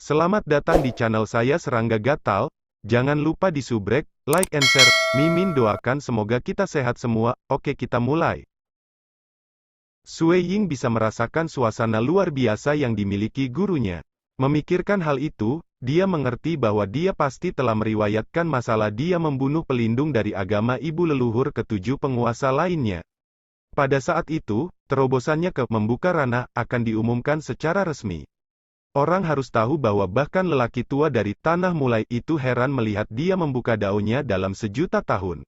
Selamat datang di channel saya Serangga Gatal. Jangan lupa di subrek, like and share. Mimin doakan semoga kita sehat semua. Oke, kita mulai. Sue Ying bisa merasakan suasana luar biasa yang dimiliki gurunya. Memikirkan hal itu, dia mengerti bahwa dia pasti telah meriwayatkan masalah dia membunuh pelindung dari agama ibu leluhur ketujuh penguasa lainnya. Pada saat itu, terobosannya ke membuka ranah akan diumumkan secara resmi. Orang harus tahu bahwa bahkan lelaki tua dari tanah mulai itu heran melihat dia membuka daunnya dalam sejuta tahun.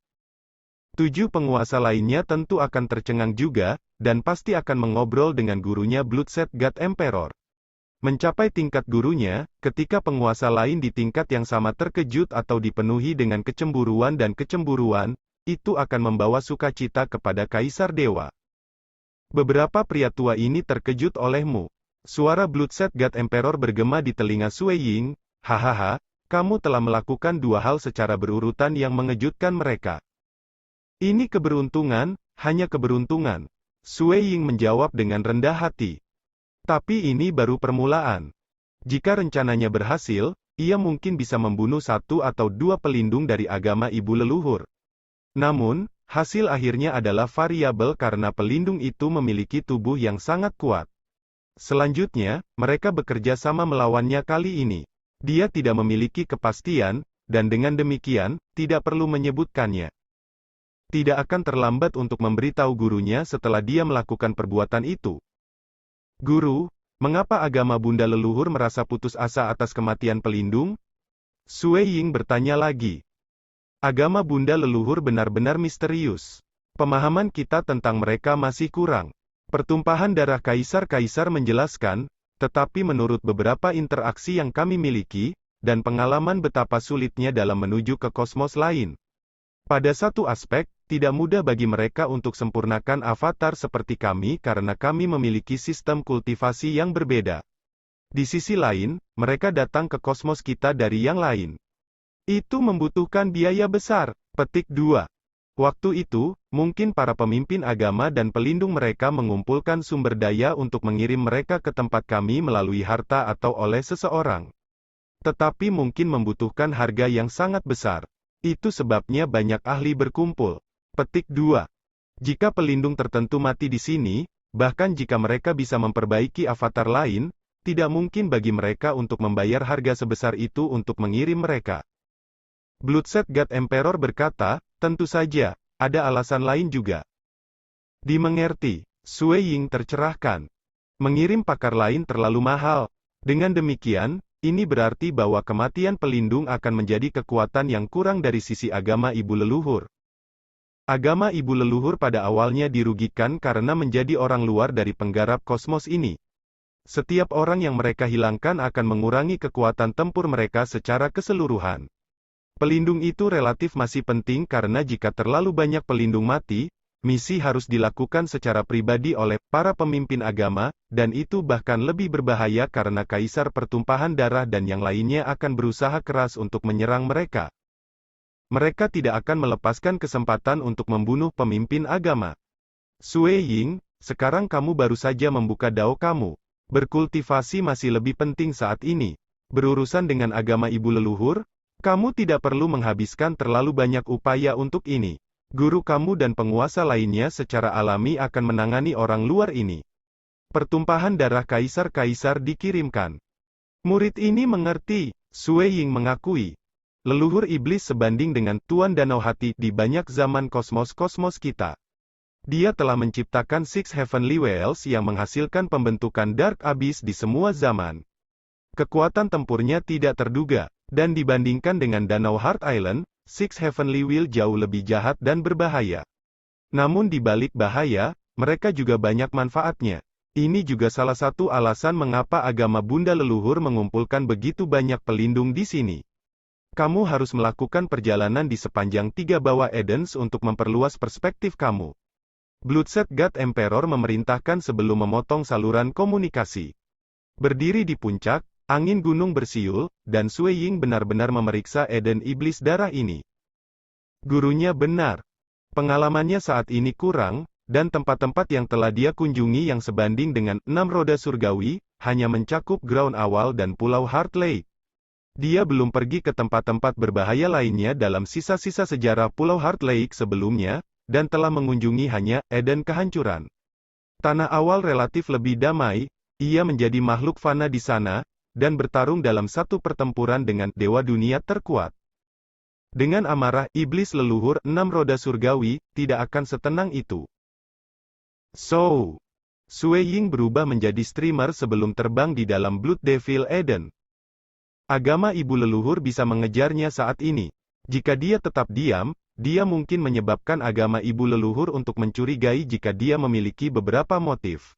Tujuh penguasa lainnya tentu akan tercengang juga, dan pasti akan mengobrol dengan gurunya Bloodset God Emperor. Mencapai tingkat gurunya, ketika penguasa lain di tingkat yang sama terkejut atau dipenuhi dengan kecemburuan dan kecemburuan, itu akan membawa sukacita kepada Kaisar Dewa. Beberapa pria tua ini terkejut olehmu. Suara Bloodset God Emperor bergema di telinga Sue Ying. Hahaha, kamu telah melakukan dua hal secara berurutan yang mengejutkan mereka. Ini keberuntungan, hanya keberuntungan. Sue Ying menjawab dengan rendah hati. Tapi ini baru permulaan. Jika rencananya berhasil, ia mungkin bisa membunuh satu atau dua pelindung dari agama ibu leluhur. Namun, hasil akhirnya adalah variabel karena pelindung itu memiliki tubuh yang sangat kuat. Selanjutnya, mereka bekerja sama melawannya kali ini. Dia tidak memiliki kepastian, dan dengan demikian, tidak perlu menyebutkannya. Tidak akan terlambat untuk memberitahu gurunya setelah dia melakukan perbuatan itu. Guru, mengapa agama bunda leluhur merasa putus asa atas kematian pelindung? Sue Ying bertanya lagi. Agama bunda leluhur benar-benar misterius. Pemahaman kita tentang mereka masih kurang. Pertumpahan darah kaisar-kaisar menjelaskan, tetapi menurut beberapa interaksi yang kami miliki, dan pengalaman betapa sulitnya dalam menuju ke kosmos lain. Pada satu aspek, tidak mudah bagi mereka untuk sempurnakan avatar seperti kami karena kami memiliki sistem kultivasi yang berbeda. Di sisi lain, mereka datang ke kosmos kita dari yang lain. Itu membutuhkan biaya besar. Petik 2. Waktu itu, mungkin para pemimpin agama dan pelindung mereka mengumpulkan sumber daya untuk mengirim mereka ke tempat kami melalui harta atau oleh seseorang. Tetapi mungkin membutuhkan harga yang sangat besar. Itu sebabnya banyak ahli berkumpul. Petik 2. Jika pelindung tertentu mati di sini, bahkan jika mereka bisa memperbaiki avatar lain, tidak mungkin bagi mereka untuk membayar harga sebesar itu untuk mengirim mereka. Bloodset God Emperor berkata, tentu saja, ada alasan lain juga. Dimengerti, Sue Ying tercerahkan. Mengirim pakar lain terlalu mahal. Dengan demikian, ini berarti bahwa kematian pelindung akan menjadi kekuatan yang kurang dari sisi agama ibu leluhur. Agama ibu leluhur pada awalnya dirugikan karena menjadi orang luar dari penggarap kosmos ini. Setiap orang yang mereka hilangkan akan mengurangi kekuatan tempur mereka secara keseluruhan. Pelindung itu relatif masih penting karena jika terlalu banyak pelindung mati, misi harus dilakukan secara pribadi oleh para pemimpin agama, dan itu bahkan lebih berbahaya karena kaisar pertumpahan darah dan yang lainnya akan berusaha keras untuk menyerang mereka. Mereka tidak akan melepaskan kesempatan untuk membunuh pemimpin agama. Sue Ying, sekarang kamu baru saja membuka dao kamu. Berkultivasi masih lebih penting saat ini. Berurusan dengan agama ibu leluhur, kamu tidak perlu menghabiskan terlalu banyak upaya untuk ini. Guru kamu dan penguasa lainnya secara alami akan menangani orang luar ini. Pertumpahan darah kaisar-kaisar dikirimkan. Murid ini mengerti, Sue Ying mengakui. Leluhur iblis sebanding dengan Tuan Danau Hati di banyak zaman kosmos-kosmos kita. Dia telah menciptakan Six Heavenly Wells yang menghasilkan pembentukan Dark Abyss di semua zaman. Kekuatan tempurnya tidak terduga. Dan dibandingkan dengan Danau Heart Island, Six Heavenly Will jauh lebih jahat dan berbahaya. Namun di balik bahaya, mereka juga banyak manfaatnya. Ini juga salah satu alasan mengapa agama bunda leluhur mengumpulkan begitu banyak pelindung di sini. Kamu harus melakukan perjalanan di sepanjang 3 bawah Edens untuk memperluas perspektif kamu. Bloodset God Emperor memerintahkan sebelum memotong saluran komunikasi. Berdiri di puncak, angin gunung bersiul, dan Sue Ying benar-benar memeriksa Eden iblis darah ini. Gurunya benar. Pengalamannya saat ini kurang, dan tempat-tempat yang telah dia kunjungi yang sebanding dengan 6 roda surgawi, hanya mencakup ground awal dan Pulau Heart Lake. Dia belum pergi ke tempat-tempat berbahaya lainnya dalam sisa-sisa sejarah Pulau Heart Lake sebelumnya, dan telah mengunjungi hanya Eden kehancuran. Tanah awal relatif lebih damai, ia menjadi makhluk fana di sana, dan bertarung dalam satu pertempuran dengan dewa dunia terkuat. Dengan amarah iblis leluhur 6 roda surgawi, tidak akan setenang itu. Sue Ying berubah menjadi streamer sebelum terbang di dalam Blood Devil Eden. Agama ibu leluhur bisa mengejarnya saat ini. Jika dia tetap diam, dia mungkin menyebabkan agama ibu leluhur untuk mencurigai jika dia memiliki beberapa motif.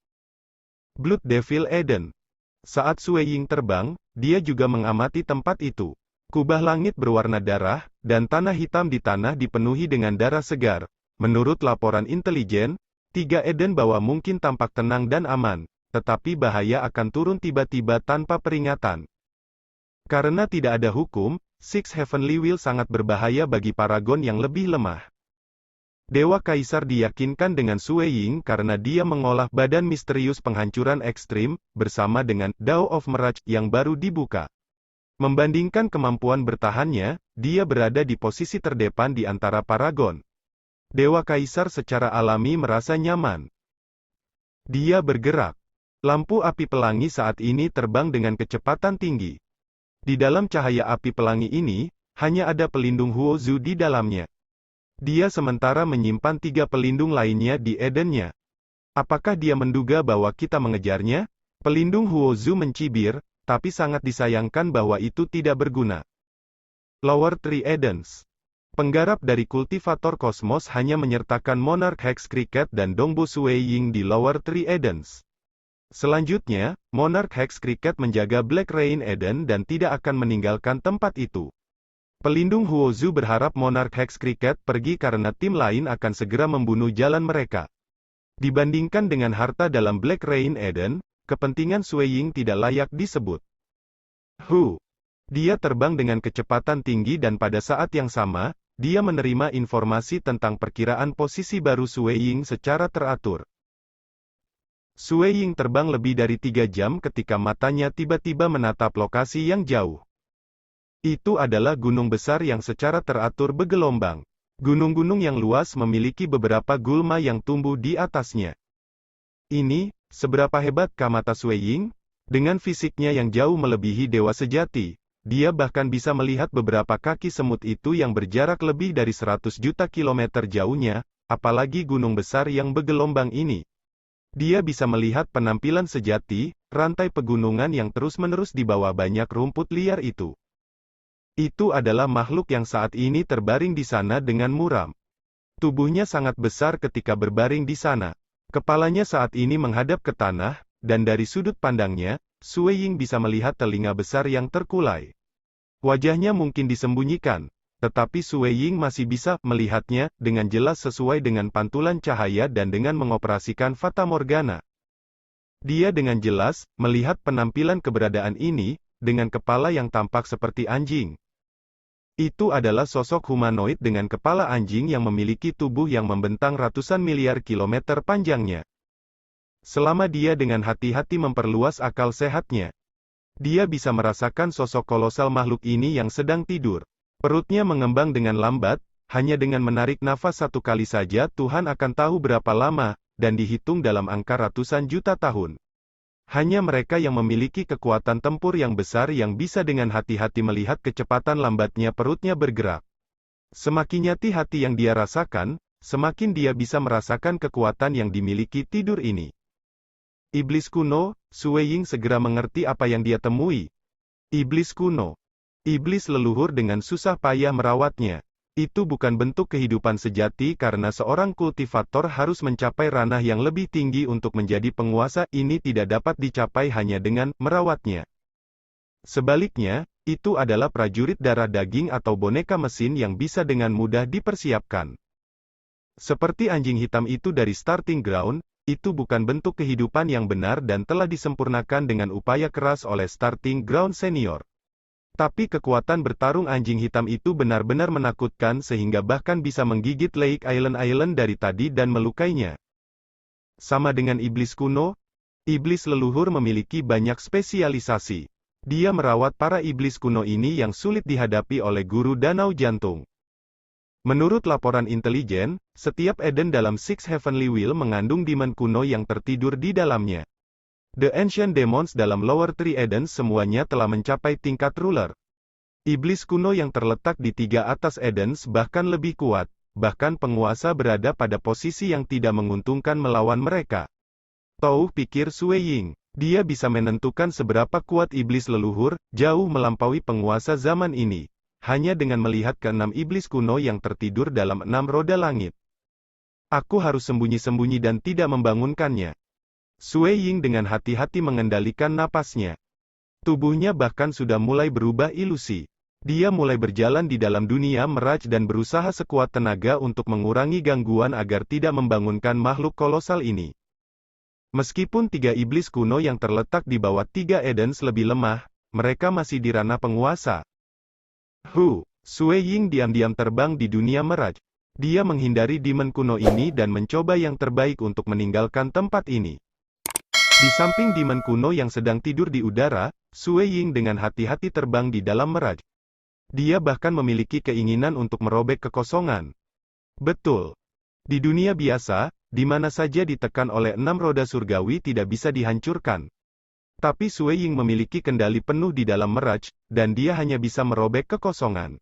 Blood Devil Eden. Saat Sue Ying terbang, dia juga mengamati tempat itu. Kubah langit berwarna darah, dan tanah hitam di tanah dipenuhi dengan darah segar. Menurut laporan intelijen, 3 Eden bawah mungkin tampak tenang dan aman, tetapi bahaya akan turun tiba-tiba tanpa peringatan. Karena tidak ada hukum, Six Heavenly Wheel sangat berbahaya bagi paragon yang lebih lemah. Dewa Kaisar diyakinkan dengan Sue Ying karena dia mengolah badan misterius penghancuran ekstrim, bersama dengan Dao of Mirage yang baru dibuka. Membandingkan kemampuan bertahannya, dia berada di posisi terdepan di antara paragon. Dewa Kaisar secara alami merasa nyaman. Dia bergerak. Lampu api pelangi saat ini terbang dengan kecepatan tinggi. Di dalam cahaya api pelangi ini, hanya ada pelindung Huozu di dalamnya. Dia sementara menyimpan 3 pelindung lainnya di Edennya. Apakah dia menduga bahwa kita mengejarnya? Pelindung Huozu mencibir, tapi sangat disayangkan bahwa itu tidak berguna. Lower Three Edens. Penggarap dari kultivator kosmos hanya menyertakan Monarch Hex Cricket dan Dongbo Sue Ying di Lower Three Edens. Selanjutnya, Monarch Hex Cricket menjaga Black Rain Eden dan tidak akan meninggalkan tempat itu. Pelindung Huozu berharap Monarch Hex Cricket pergi karena tim lain akan segera membunuh jalan mereka. Dibandingkan dengan harta dalam Black Rain Eden, kepentingan Sue Ying tidak layak disebut. Dia terbang dengan kecepatan tinggi dan pada saat yang sama, dia menerima informasi tentang perkiraan posisi baru Sue Ying secara teratur. Sue Ying terbang lebih dari 3 jam ketika matanya tiba-tiba menatap lokasi yang jauh. Itu adalah gunung besar yang secara teratur bergelombang. Gunung-gunung yang luas memiliki beberapa gulma yang tumbuh di atasnya. Ini, seberapa hebatkah mata Sue Ying? Dengan fisiknya yang jauh melebihi dewa sejati, dia bahkan bisa melihat beberapa kaki semut itu yang berjarak lebih dari 100 juta kilometer jauhnya, apalagi gunung besar yang bergelombang ini. Dia bisa melihat penampilan sejati, rantai pegunungan yang terus-menerus di bawah banyak rumput liar itu. Itu adalah makhluk yang saat ini terbaring di sana dengan muram. Tubuhnya sangat besar ketika berbaring di sana. Kepalanya saat ini menghadap ke tanah, dan dari sudut pandangnya, Sue Ying bisa melihat telinga besar yang terkulai. Wajahnya mungkin disembunyikan, tetapi Sue Ying masih bisa melihatnya dengan jelas sesuai dengan pantulan cahaya dan dengan mengoperasikan Fata Morgana. Dia dengan jelas melihat penampilan keberadaan ini, dengan kepala yang tampak seperti anjing. Itu adalah sosok humanoid dengan kepala anjing yang memiliki tubuh yang membentang ratusan miliar kilometer panjangnya. Selama dia dengan hati-hati memperluas akal sehatnya, dia bisa merasakan sosok kolosal makhluk ini yang sedang tidur. Perutnya mengembang dengan lambat, hanya dengan menarik nafas 1 kali saja Tuhan akan tahu berapa lama, dan dihitung dalam angka ratusan juta tahun. Hanya mereka yang memiliki kekuatan tempur yang besar yang bisa dengan hati-hati melihat kecepatan lambatnya perutnya bergerak. Semakin nyati hati yang dia rasakan, semakin dia bisa merasakan kekuatan yang dimiliki tidur ini. Iblis kuno, Sue Ying segera mengerti apa yang dia temui. Iblis kuno. Iblis leluhur dengan susah payah merawatnya. Itu bukan bentuk kehidupan sejati karena seorang kultivator harus mencapai ranah yang lebih tinggi untuk menjadi penguasa. Ini tidak dapat dicapai hanya dengan merawatnya. Sebaliknya, itu adalah prajurit darah daging atau boneka mesin yang bisa dengan mudah dipersiapkan. Seperti anjing hitam itu dari Starting Ground, itu bukan bentuk kehidupan yang benar dan telah disempurnakan dengan upaya keras oleh Starting Ground Senior. Tapi kekuatan bertarung anjing hitam itu benar-benar menakutkan sehingga bahkan bisa menggigit Lake Island dari tadi dan melukainya. Sama dengan iblis kuno, iblis leluhur memiliki banyak spesialisasi. Dia merawat para iblis kuno ini yang sulit dihadapi oleh guru danau jantung. Menurut laporan intelijen, setiap Eden dalam Six Heavenly Wheel mengandung demon kuno yang tertidur di dalamnya. The Ancient Demons dalam Lower Three Eden semuanya telah mencapai tingkat ruler. Iblis kuno yang terletak di 3 atas Edens bahkan lebih kuat, bahkan penguasa berada pada posisi yang tidak menguntungkan melawan mereka. Tahu pikir Sui Ying, dia bisa menentukan seberapa kuat iblis leluhur, jauh melampaui penguasa zaman ini, hanya dengan melihat ke-6 iblis kuno yang tertidur dalam 6 roda langit. Aku harus sembunyi-sembunyi dan tidak membangunkannya. Sui Ying dengan hati-hati mengendalikan napasnya. Tubuhnya bahkan sudah mulai berubah ilusi. Dia mulai berjalan di dalam dunia meraj dan berusaha sekuat tenaga untuk mengurangi gangguan agar tidak membangunkan makhluk kolosal ini. Meskipun 3 iblis kuno yang terletak di bawah 3 Edens lebih lemah, mereka masih di ranah penguasa. Sui Ying diam-diam terbang di dunia meraj. Dia menghindari demon kuno ini dan mencoba yang terbaik untuk meninggalkan tempat ini. Di samping demon kuno yang sedang tidur di udara, Sui Ying dengan hati-hati terbang di dalam meraj. Dia bahkan memiliki keinginan untuk merobek kekosongan. Betul. Di dunia biasa, di mana saja ditekan oleh 6 roda surgawi tidak bisa dihancurkan. Tapi Sui Ying memiliki kendali penuh di dalam meraj, dan dia hanya bisa merobek kekosongan.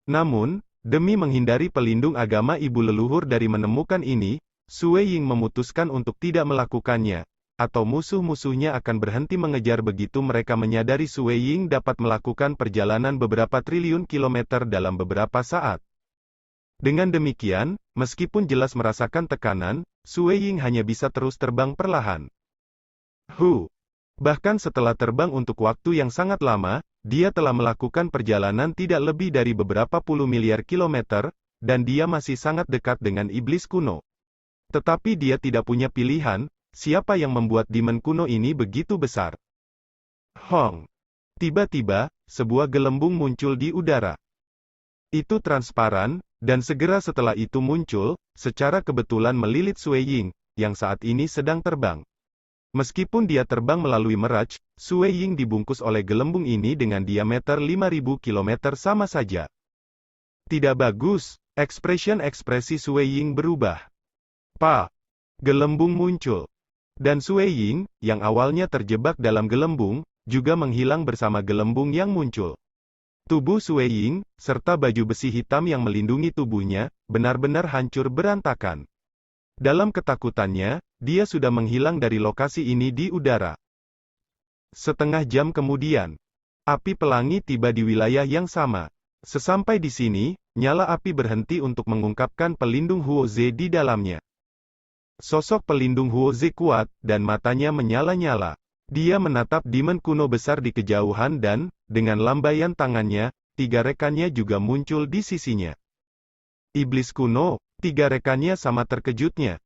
Namun, demi menghindari pelindung agama ibu leluhur dari menemukan ini, Sui Ying memutuskan untuk tidak melakukannya, atau musuh-musuhnya akan berhenti mengejar begitu mereka menyadari Sui Ying dapat melakukan perjalanan beberapa triliun kilometer dalam beberapa saat. Dengan demikian, meskipun jelas merasakan tekanan, Sui Ying hanya bisa terus terbang perlahan. Bahkan setelah terbang untuk waktu yang sangat lama, dia telah melakukan perjalanan tidak lebih dari beberapa puluh miliar kilometer, dan dia masih sangat dekat dengan iblis kuno. Tetapi dia tidak punya pilihan, siapa yang membuat demon kuno ini begitu besar? Tiba-tiba, sebuah gelembung muncul di udara. Itu transparan, dan segera setelah itu muncul, secara kebetulan melilit Sui Ying, yang saat ini sedang terbang. Meskipun dia terbang melalui meraj, Sui Ying dibungkus oleh gelembung ini dengan diameter 5.000 km sama saja. Tidak bagus, ekspresi Sui Ying berubah. Gelembung muncul. Dan Sui Ying, yang awalnya terjebak dalam gelembung, juga menghilang bersama gelembung yang muncul. Tubuh Sui Ying, serta baju besi hitam yang melindungi tubuhnya, benar-benar hancur berantakan. Dalam ketakutannya, dia sudah menghilang dari lokasi ini di udara. Setengah jam kemudian, api pelangi tiba di wilayah yang sama. Sesampai di sini, nyala api berhenti untuk mengungkapkan pelindung Huoze di dalamnya. Sosok pelindung Huoze kuat, dan matanya menyala-nyala. Dia menatap demon kuno besar di kejauhan dan, dengan lambaian tangannya, 3 rekannya juga muncul di sisinya. Iblis kuno, 3 rekannya sama terkejutnya.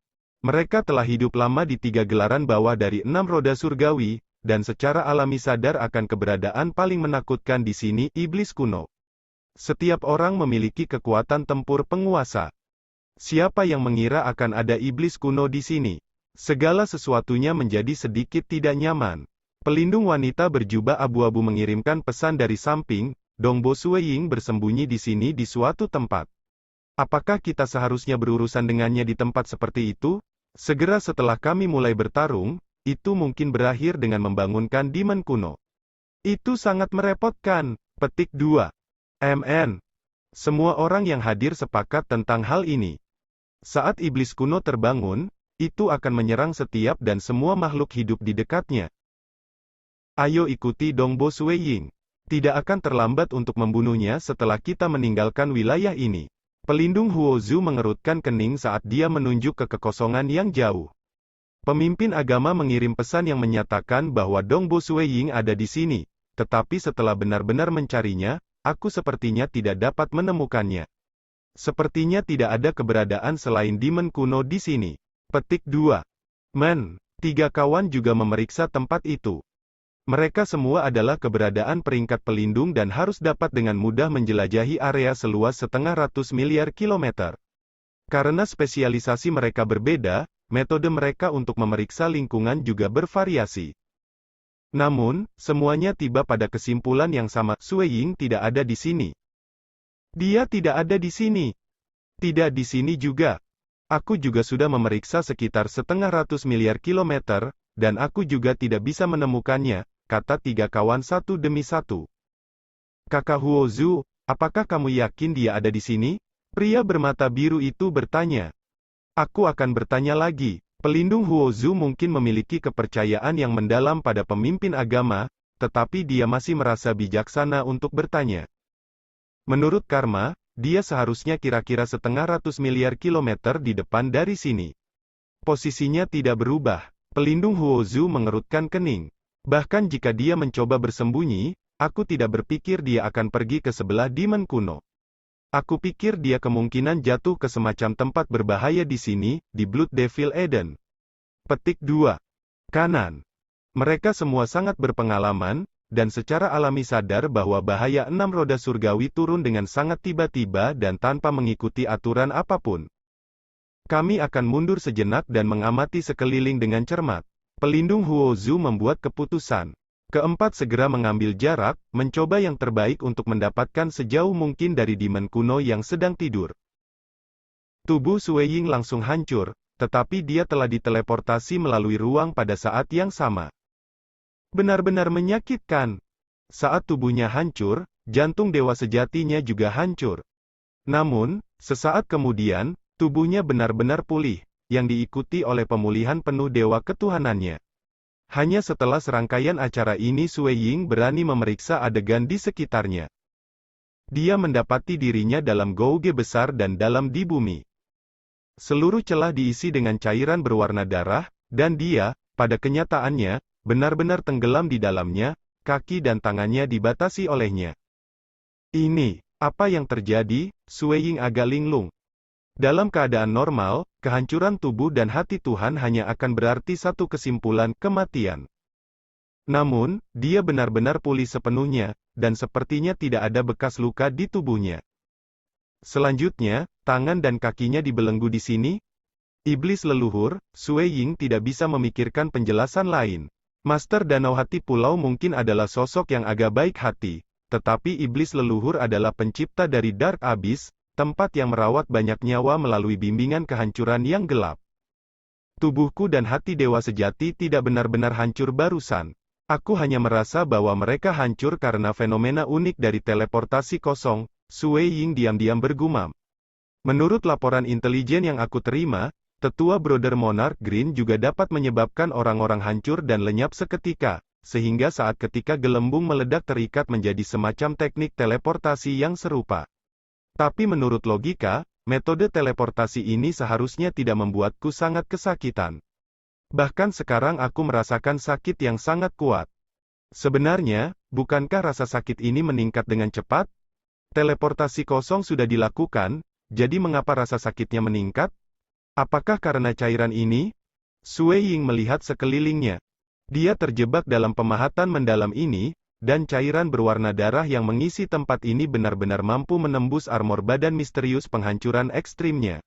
Mereka telah hidup lama di 3 gelaran bawah dari 6 roda surgawi, dan secara alami sadar akan keberadaan paling menakutkan di sini, iblis kuno. Setiap orang memiliki kekuatan tempur penguasa. Siapa yang mengira akan ada iblis kuno di sini? Segala sesuatunya menjadi sedikit tidak nyaman. Pelindung wanita berjubah abu-abu mengirimkan pesan dari samping, Dongbo Sui Ying bersembunyi di sini di suatu tempat. Apakah kita seharusnya berurusan dengannya di tempat seperti itu? Segera setelah kami mulai bertarung, itu mungkin berakhir dengan membangunkan demon kuno. Itu sangat merepotkan. Petik 2. MN. Semua orang yang hadir sepakat tentang hal ini. Saat iblis kuno terbangun, itu akan menyerang setiap dan semua makhluk hidup di dekatnya. Ayo ikuti Dongbo Sui Ying. Tidak akan terlambat untuk membunuhnya setelah kita meninggalkan wilayah ini. Pelindung Huozu mengerutkan kening saat dia menunjuk ke kekosongan yang jauh. Pemimpin agama mengirim pesan yang menyatakan bahwa Dongbo Sui Ying ada di sini, tetapi setelah benar-benar mencarinya, aku sepertinya tidak dapat menemukannya. Sepertinya tidak ada keberadaan selain demon kuno di sini. Petik 2. 3 kawan juga memeriksa tempat itu. Mereka semua adalah keberadaan peringkat pelindung dan harus dapat dengan mudah menjelajahi area seluas 1/2 miliar kilometer. Karena spesialisasi mereka berbeda, metode mereka untuk memeriksa lingkungan juga bervariasi. Namun, semuanya tiba pada kesimpulan yang sama, Sui Ying tidak ada di sini. Dia tidak ada di sini. Tidak di sini juga. Aku juga sudah memeriksa sekitar 1,5 miliar kilometer, dan aku juga tidak bisa menemukannya, kata tiga kawan satu demi satu. Kakak Huozu, apakah kamu yakin dia ada di sini? Pria bermata biru itu bertanya. Aku akan bertanya lagi. Pelindung Huozu mungkin memiliki kepercayaan yang mendalam pada pemimpin agama, tetapi dia masih merasa bijaksana untuk bertanya. Menurut Karma, dia seharusnya kira-kira 1,5 miliar kilometer di depan dari sini. Posisinya tidak berubah. Pelindung Huozu mengerutkan kening. Bahkan jika dia mencoba bersembunyi, aku tidak berpikir dia akan pergi ke sebelah dimen kuno. Aku pikir dia kemungkinan jatuh ke semacam tempat berbahaya di sini, di Blood Devil Eden. Petik 2. Kanan. Mereka semua sangat berpengalaman, dan secara alami sadar bahwa bahaya 6 roda surgawi turun dengan sangat tiba-tiba dan tanpa mengikuti aturan apapun. Kami akan mundur sejenak dan mengamati sekeliling dengan cermat. Pelindung Huozu membuat keputusan. Keempat segera mengambil jarak, mencoba yang terbaik untuk mendapatkan sejauh mungkin dari dimen kuno yang sedang tidur. Tubuh Sui Ying langsung hancur, tetapi dia telah diteleportasi melalui ruang pada saat yang sama. Benar-benar menyakitkan. Saat tubuhnya hancur, jantung dewa sejatinya juga hancur. Namun, sesaat kemudian, tubuhnya benar-benar pulih, yang diikuti oleh pemulihan penuh dewa ketuhanannya. Hanya setelah serangkaian acara ini Sui Ying berani memeriksa adegan di sekitarnya. Dia mendapati dirinya dalam gouge besar dan dalam di bumi. Seluruh celah diisi dengan cairan berwarna darah, dan dia, pada kenyataannya, benar-benar tenggelam di dalamnya, kaki dan tangannya dibatasi olehnya. Ini, apa yang terjadi? Sui Ying agak linglung. Dalam keadaan normal, kehancuran tubuh dan hati Tuhan hanya akan berarti satu kesimpulan, kematian. Namun, dia benar-benar pulih sepenuhnya, dan sepertinya tidak ada bekas luka di tubuhnya. Selanjutnya, tangan dan kakinya dibelenggu di sini. Iblis leluhur, Sui Ying tidak bisa memikirkan penjelasan lain. Master Danau Hati Pulau mungkin adalah sosok yang agak baik hati, tetapi iblis leluhur adalah pencipta dari Dark Abyss, tempat yang merawat banyak nyawa melalui bimbingan kehancuran yang gelap. Tubuhku dan hati dewa sejati tidak benar-benar hancur barusan. Aku hanya merasa bahwa mereka hancur karena fenomena unik dari teleportasi kosong, Sui Ying diam-diam bergumam. Menurut laporan intelijen yang aku terima, tetua Brother Monarch Green juga dapat menyebabkan orang-orang hancur dan lenyap seketika, sehingga saat ketika gelembung meledak terikat menjadi semacam teknik teleportasi yang serupa. Tapi menurut logika, metode teleportasi ini seharusnya tidak membuatku sangat kesakitan. Bahkan sekarang aku merasakan sakit yang sangat kuat. Sebenarnya, bukankah rasa sakit ini meningkat dengan cepat? Teleportasi kosong sudah dilakukan, jadi mengapa rasa sakitnya meningkat? Apakah karena cairan ini? Sui Ying melihat sekelilingnya. Dia terjebak dalam pemahatan mendalam ini, dan cairan berwarna darah yang mengisi tempat ini benar-benar mampu menembus armor badan misterius penghancuran ekstrimnya.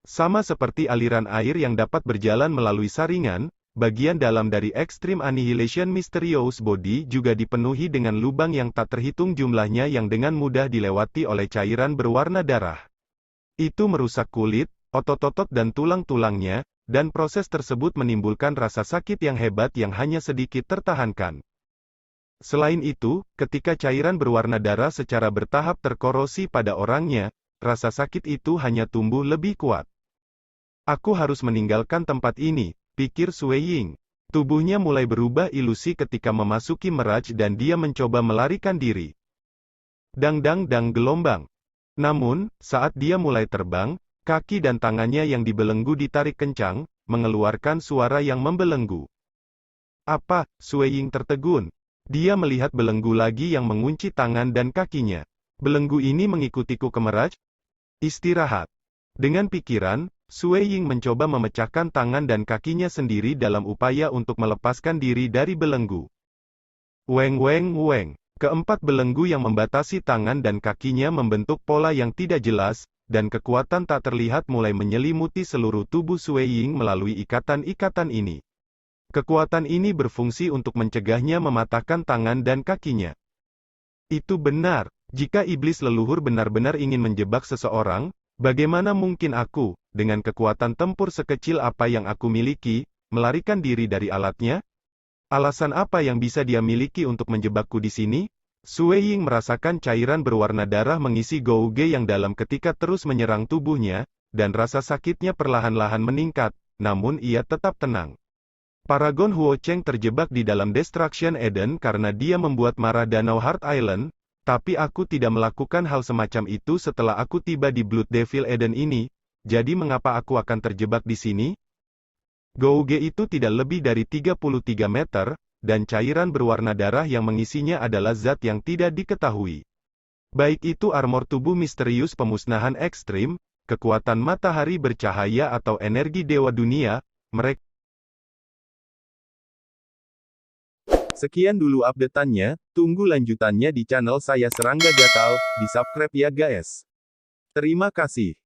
Sama seperti aliran air yang dapat berjalan melalui saringan, bagian dalam dari Extreme Annihilation Mysterious Body juga dipenuhi dengan lubang yang tak terhitung jumlahnya yang dengan mudah dilewati oleh cairan berwarna darah. Itu merusak kulit, otot-otot dan tulang-tulangnya, dan proses tersebut menimbulkan rasa sakit yang hebat yang hanya sedikit tertahankan. Selain itu, ketika cairan berwarna darah secara bertahap terkorosi pada orangnya, rasa sakit itu hanya tumbuh lebih kuat. Aku harus meninggalkan tempat ini, pikir Sui Ying. Tubuhnya mulai berubah ilusi ketika memasuki Mirage dan dia mencoba melarikan diri. Dang-dang-dang gelombang. Namun, saat dia mulai terbang, kaki dan tangannya yang dibelenggu ditarik kencang, mengeluarkan suara yang membelenggu. Apa? Sui Ying tertegun. Dia melihat belenggu lagi yang mengunci tangan dan kakinya. Belenggu ini mengikutiku ke Mirage? Istirahat. Dengan pikiran, Sui Ying mencoba memecahkan tangan dan kakinya sendiri dalam upaya untuk melepaskan diri dari belenggu. Weng weng weng. Keempat belenggu yang membatasi tangan dan kakinya membentuk pola yang tidak jelas, dan kekuatan tak terlihat mulai menyelimuti seluruh tubuh Sui Ying melalui ikatan-ikatan ini. Kekuatan ini berfungsi untuk mencegahnya mematahkan tangan dan kakinya. Itu benar, jika iblis leluhur benar-benar ingin menjebak seseorang, bagaimana mungkin aku, dengan kekuatan tempur sekecil apa yang aku miliki, melarikan diri dari alatnya? Alasan apa yang bisa dia miliki untuk menjebakku di sini? Sui Ying merasakan cairan berwarna darah mengisi Gouge yang dalam ketika terus menyerang tubuhnya, dan rasa sakitnya perlahan-lahan meningkat, namun ia tetap tenang. Paragon Huo Cheng terjebak di dalam Destruction Eden karena dia membuat marah Danau Heart Island, tapi aku tidak melakukan hal semacam itu setelah aku tiba di Blood Devil Eden ini, jadi mengapa aku akan terjebak di sini? Gouge itu tidak lebih dari 33 meter, dan cairan berwarna darah yang mengisinya adalah zat yang tidak diketahui. Baik itu armor tubuh misterius pemusnahan ekstrim, kekuatan matahari bercahaya atau energi dewa dunia, mereka. Sekian dulu update-annya, tunggu lanjutannya di channel saya Serangga Gatal, di subscribe ya guys. Terima kasih.